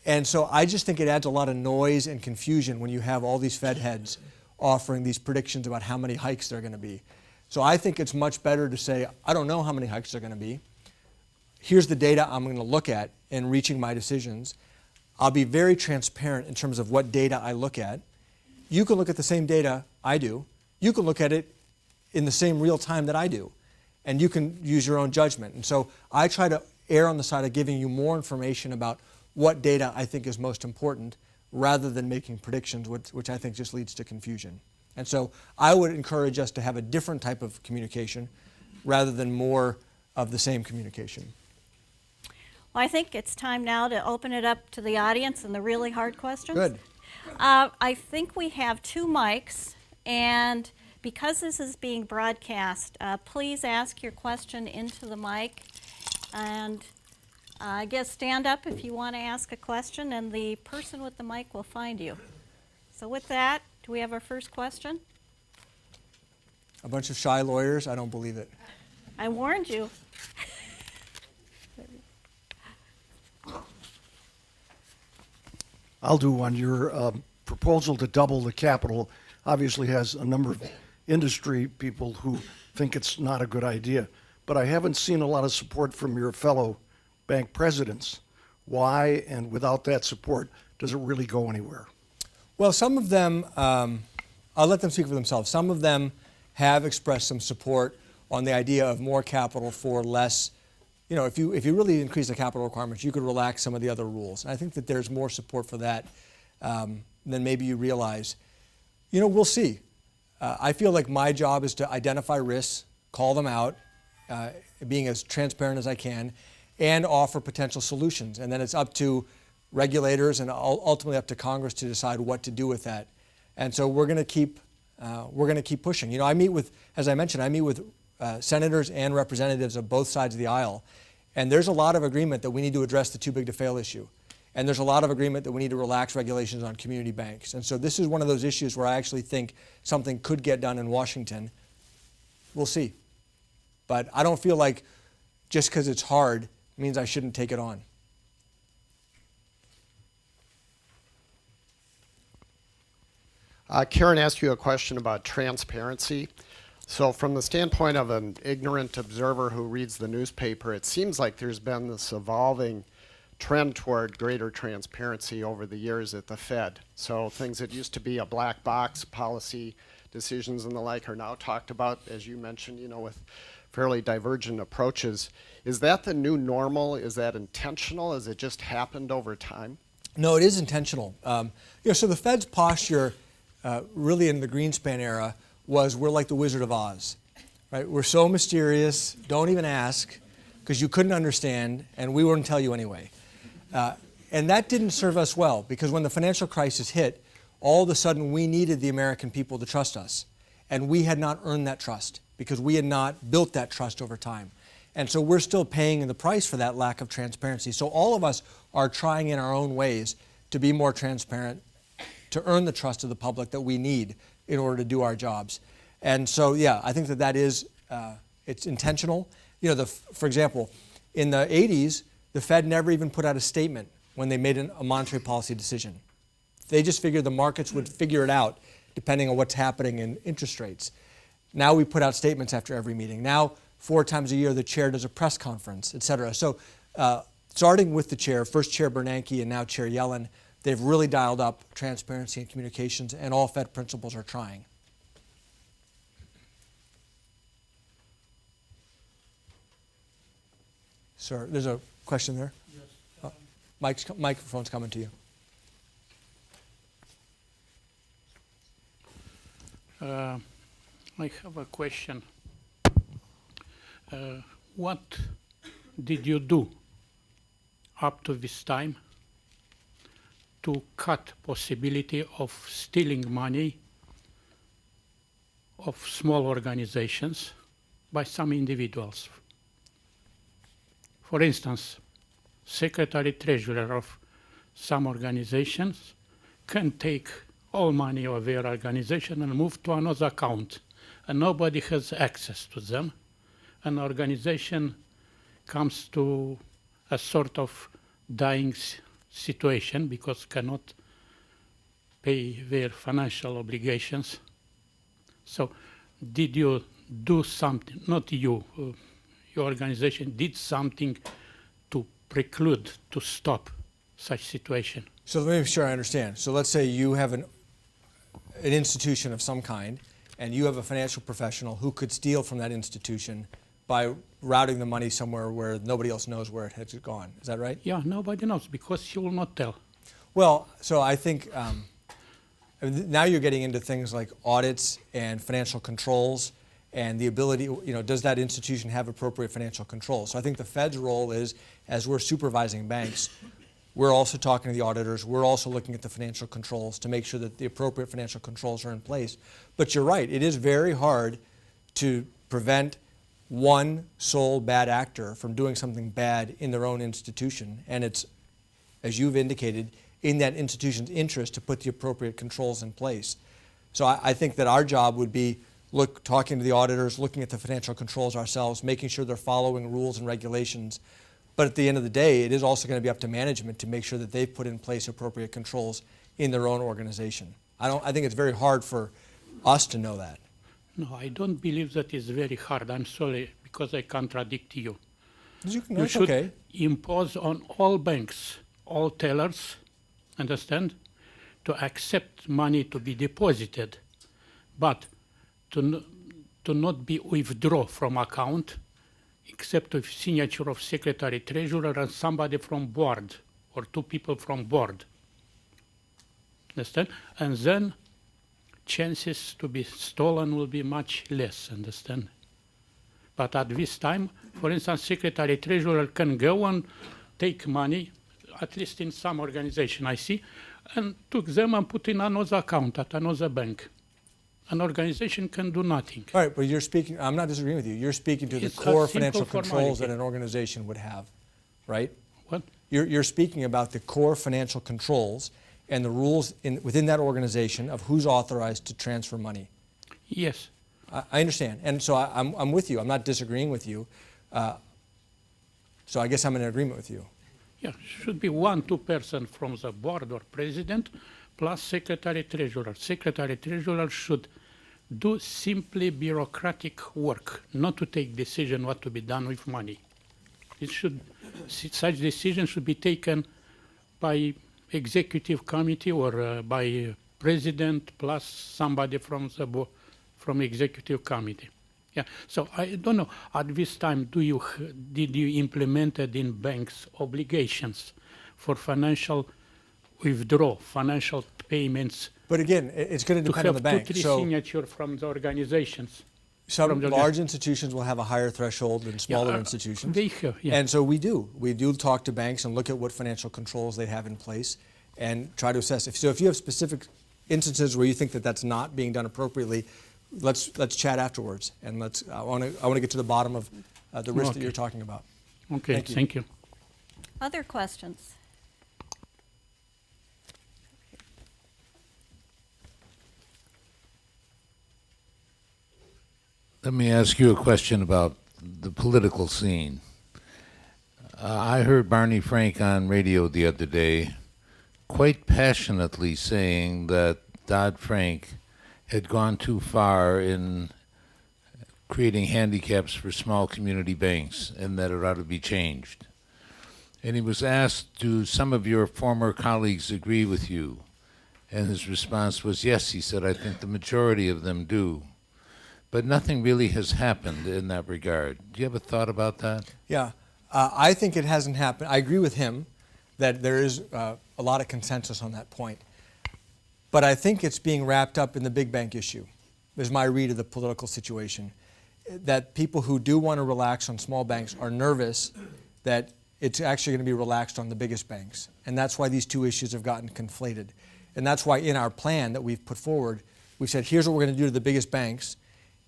And so I just think it adds a lot of noise and confusion when you have all these Fed heads offering these predictions about how many hikes there are going to be. So I think it's much better to say, I don't know how many hikes there are going to be. Here's the data I'm going to look at in reaching my decisions. I'll be very transparent in terms of what data I look at. You can look at the same data I do. You can look at it in the same real time that I do. And you can use your own judgment. And so I try to err on the side of giving you more information about what data I think is most important rather than making predictions, which I think just leads to confusion. And so I would encourage us to have a different type of communication rather than more of the same communication. Well, I think it's time now to open it up to the audience and the really hard questions. Good. I think we have 2 mics, and because this is being broadcast, please ask your question into the mic, and I guess stand up if you want to ask a question, and the person with the mic will find you. So with that, do we have our first question? A bunch of shy lawyers? I don't believe it. I warned you. I'll do one. Your proposal to double the capital obviously has a number of industry people who think it's not a good idea. But I haven't seen a lot of support from your fellow bank presidents. Why, and without that support, does it really go anywhere? Well, some of them, I'll let them speak for themselves. Some of them have expressed some support on the idea of more capital for less. You know, if you really increase the capital requirements, you could relax some of the other rules. And I think that there's more support for that than maybe you realize. You know, we'll see. I feel like my job is to identify risks, call them out, being as transparent as I can, and offer potential solutions. And then it's up to regulators and ultimately up to Congress to decide what to do with that. And so we're going to keep pushing. You know, I meet with, as I mentioned, I meet with senators and representatives of both sides of the aisle. And there's a lot of agreement that we need to address the too big to fail issue. And there's a lot of agreement that we need to relax regulations on community banks. And so this is one of those issues where I actually think something could get done in Washington. We'll see. But I don't feel like just because it's hard means I shouldn't take it on. Karen asked you a question about transparency. So from the standpoint of an ignorant observer who reads the newspaper, it seems like there's been this evolving trend toward greater transparency over the years at the Fed. So things that used to be a black box, policy decisions and the like, are now talked about, as you mentioned, you know, with fairly divergent approaches. Is that the new normal? Is that intentional? Has it just happened over time? No, it is intentional. So the Fed's posture really in the Greenspan era was we're like the Wizard of Oz, right? We're so mysterious, don't even ask, because you couldn't understand, and we wouldn't tell you anyway. And that didn't serve us well, because when the financial crisis hit, all of a sudden we needed the American people to trust us. And we had not earned that trust, because we had not built that trust over time. And so we're still paying the price for that lack of transparency. So all of us are trying in our own ways to be more transparent, to earn the trust of the public that we need in order to do our jobs. And so, yeah, I think that is, it's intentional. You know, for example, in the 80s, the Fed never even put out a statement when they made a monetary policy decision. They just figured the markets would figure it out depending on what's happening in interest rates. Now we put out statements after every meeting. Now, 4 times a year, the chair does a press conference, et cetera. So starting with the chair, first Chair Bernanke and now Chair Yellen, they've really dialed up transparency and communications, and all Fed principals are trying. Sir, there's a question there. Yes. Microphone's coming to you. I have a question. What did you do up to this time to cut possibility of stealing money of small organizations by some individuals? For instance, secretary-treasurer of some organizations can take all money of their organization and move to another account, and nobody has access to them. An organization comes to a sort of dying situation because cannot pay their financial obligations. So did you do something, not you, your organization did something to preclude, to stop such situation? So let me make sure I understand. So let's say you have an institution of some kind, and you have a financial professional who could steal from that institution by routing the money somewhere where nobody else knows where it has gone. Is that right? Yeah, nobody knows because he will not tell. Well, so I think now you're getting into things like audits and financial controls and the ability, does that institution have appropriate financial controls? So I think the Fed's role is, as we're supervising banks, we're also talking to the auditors. We're also looking at the financial controls to make sure that the appropriate financial controls are in place. But you're right, it is very hard to prevent one sole bad actor from doing something bad in their own institution. And it's, as you've indicated, in that institution's interest to put the appropriate controls in place. So I think that our job would be talking to the auditors, looking at the financial controls ourselves, making sure they're following rules and regulations. But at the end of the day, it is also going to be up to management to make sure that they've put in place appropriate controls in their own organization. I think it's very hard for us to know that. No, I don't believe that is very hard. I'm sorry because I contradict you. You should okay. impose on all banks, all tellers, understand, to accept money to be deposited, but to not be withdrawn from account, except with signature of secretary treasurer and somebody from board, or two people from board. Understand? And then chances to be stolen will be much less, understand? But at this time, for instance, secretary treasurer can go and take money, at least in some organization I see, and took them and put in another account at another bank. An organization can do nothing. All right, but you're speaking, I'm not disagreeing with you, you're speaking to It's the a core simple financial controls that formality. an organization would have, right? What? You're speaking about the core financial controls and the rules within that organization of who's authorized to transfer money. Yes. I understand, and so I'm with you. I'm not disagreeing with you. So I guess I'm in agreement with you. Yeah, should be 1-2 person from the board or president, plus secretary treasurer. Secretary treasurer should do simply bureaucratic work, not to take decision what to be done with money. Such decision should be taken by executive committee or by president plus somebody from the from executive committee. Yeah. So I don't know. At this time, did you implemented in banks obligations for financial withdrawal, financial payments? But again, it's going to depend on the bank. To have 2-3 signature from the organizations. Some large institutions will have a higher threshold than smaller institutions. They have, yeah. And so we do talk to banks and look at what financial controls they have in place and try to assess. If you have specific instances where you think that that's not being done appropriately, let's chat afterwards, and I want to get to the bottom of the risk that you're talking about. Okay, thank you. Other questions? Let me ask you a question about the political scene. I heard Barney Frank on radio the other day quite passionately saying that Dodd-Frank had gone too far in creating handicaps for small community banks and that it ought to be changed. And he was asked, do some of your former colleagues agree with you? And his response was, yes, he said, I think the majority of them do. But nothing really has happened in that regard. Do you have a thought about that? Yeah, I think it hasn't happened. I agree with him that there is a lot of consensus on that point. But I think it's being wrapped up in the big bank issue, is my read of the political situation. That people who do want to relax on small banks are nervous that it's actually going to be relaxed on the biggest banks. And that's why these two issues have gotten conflated. And that's why in our plan that we've put forward, we said, here's what we're going to do to the biggest banks.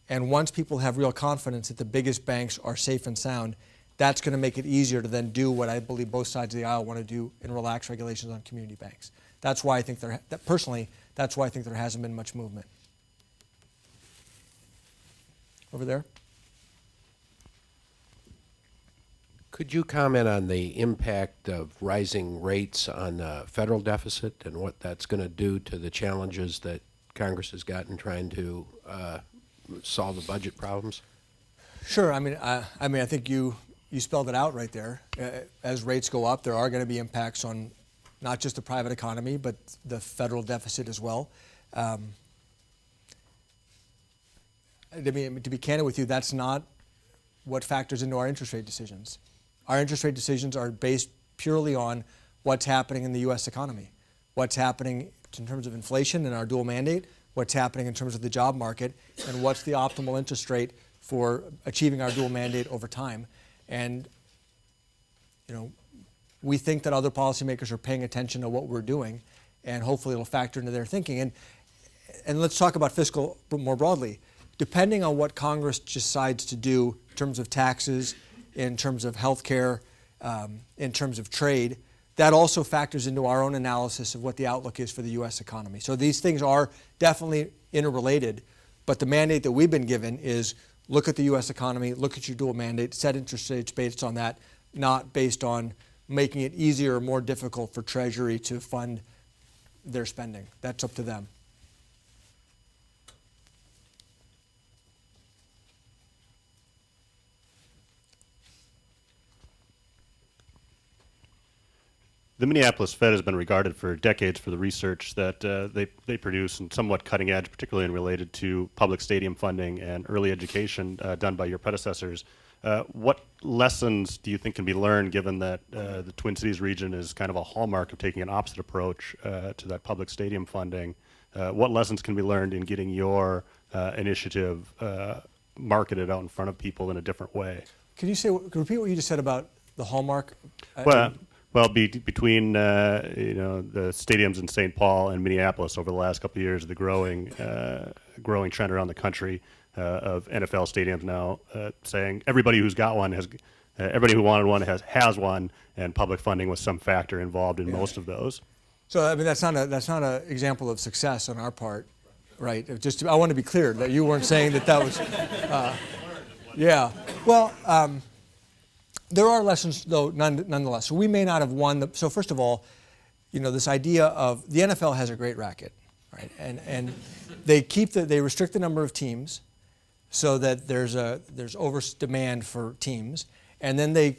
And once people have real confidence that the biggest banks are safe and sound, that's going to make it easier to then do what I believe both sides of the aisle want to do and relax regulations on community banks. That's why I think personally, that's why I think there hasn't been much movement. Over there. Could you comment on the impact of rising rates on the federal deficit and what that's going to do to the challenges that Congress has got in trying to solve the budget problems? Sure. I think you spelled it out right there. As rates go up, there are going to be impacts on not just the private economy, but the federal deficit as well. To be candid with you, that's not what factors into our interest rate decisions. Our interest rate decisions are based purely on what's happening in the U.S. economy, what's happening in terms of inflation and our dual mandate, what's happening in terms of the job market, and what's the optimal interest rate for achieving our dual mandate over time. And, we think that other policymakers are paying attention to what we're doing, and hopefully it'll factor into their thinking. And let's talk about fiscal more broadly. Depending on what Congress decides to do in terms of taxes, in terms of health care, in terms of trade, that also factors into our own analysis of what the outlook is for the U.S. economy. So these things are definitely interrelated, but the mandate that we've been given is look at the U.S. economy, look at your dual mandate, set interest rates based on that, not based on making it easier or more difficult for Treasury to fund their spending. That's up to them. The Minneapolis Fed has been regarded for decades for the research that they produce, and somewhat cutting edge, particularly in related to public stadium funding and early education done by your predecessors. What lessons do you think can be learned, given that the Twin Cities region is kind of a hallmark of taking an opposite approach to that public stadium funding? What lessons can be learned in getting your initiative marketed out in front of people in a different way? Can you repeat what you just said about the hallmark? Between the stadiums in St. Paul and Minneapolis over the last couple of years, the growing trend around the country of NFL stadiums now saying everybody who's got one everybody who wanted one has one, and public funding was some factor involved in most of those. So that's not an example of success on our part, right? I want to be clear that you weren't saying that was. Yeah. Well. There are lessons, though, nonetheless. So we may not have won. So first of all, this idea of the NFL has a great racket, right? And they restrict the number of teams, so that there's over demand for teams, and then they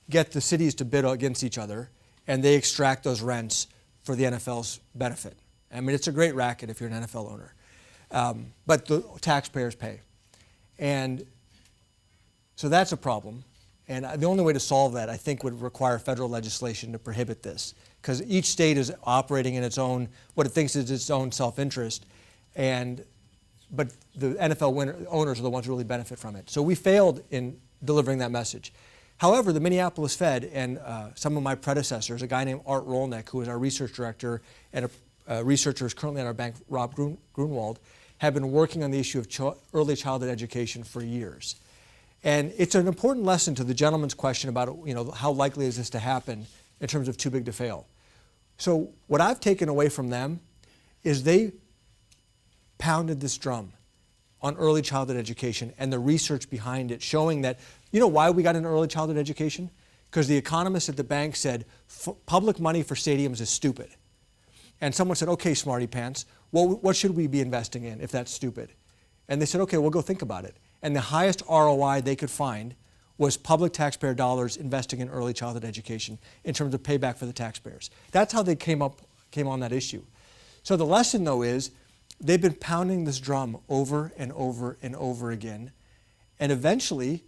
get the cities to bid against each other, and they extract those rents for the NFL's benefit. It's a great racket if you're an NFL owner, but the taxpayers pay, and so that's a problem. And the only way to solve that, I think, would require federal legislation to prohibit this, because each state is operating in what it thinks is its own self-interest, but the NFL owners are the ones who really benefit from it. So we failed in delivering that message. However, the Minneapolis Fed and some of my predecessors, a guy named Art Rolnick, who is our research director and a researcher who's currently at our bank, Rob Grunwald, have been working on the issue of early childhood education for years. And it's an important lesson to the gentleman's question about, how likely is this to happen in terms of too big to fail. So what I've taken away from them is they pounded this drum on early childhood education and the research behind it, showing that, why we got into early childhood education? Because the economists at the bank said public money for stadiums is stupid. And someone said, okay, smarty pants, what should we be investing in if that's stupid? And they said, okay, we'll go think about it. And the highest ROI they could find was public taxpayer dollars investing in early childhood education in terms of payback for the taxpayers. That's how they came on that issue. So the lesson, though, is they've been pounding this drum over and over and over again, and eventually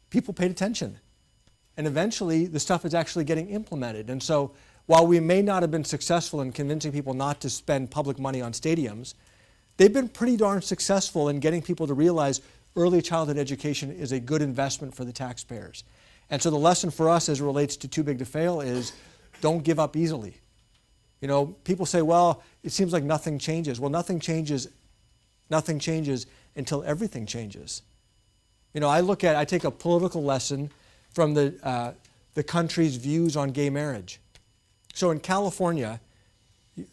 people paid attention. And eventually the stuff is actually getting implemented. And so while we may not have been successful in convincing people not to spend public money on stadiums, they've been pretty darn successful in getting people to realize early childhood education is a good investment for the taxpayers. And so the lesson for us as it relates to too big to fail is don't give up easily. People say, well, it seems like nothing changes. Well, nothing changes until everything changes. I take a political lesson from the country's views on gay marriage. So in California,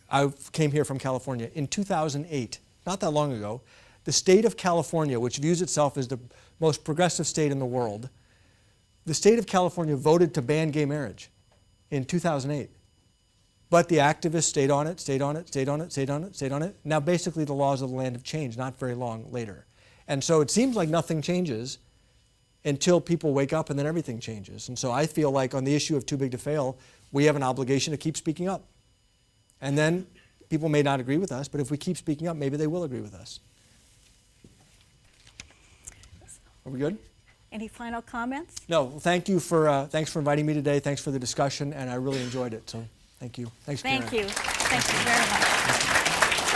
I came here from California in 2008, not that long ago. The state of California, which views itself as the most progressive state in the world, the state of California voted to ban gay marriage in 2008. But the activists stayed on it, stayed on it, stayed on it, stayed on it, stayed on it. Now basically the laws of the land have changed not very long later. And so it seems like nothing changes until people wake up and then everything changes. And so I feel like on the issue of too big to fail, we have an obligation to keep speaking up. And then people may not agree with us, but if we keep speaking up, maybe they will agree with us. Are we good? Any final comments? No, well, thanks for inviting me today. Thanks for the discussion, and I really enjoyed it. So thank you. Thanks, Karen. Thank you. Thank you very much.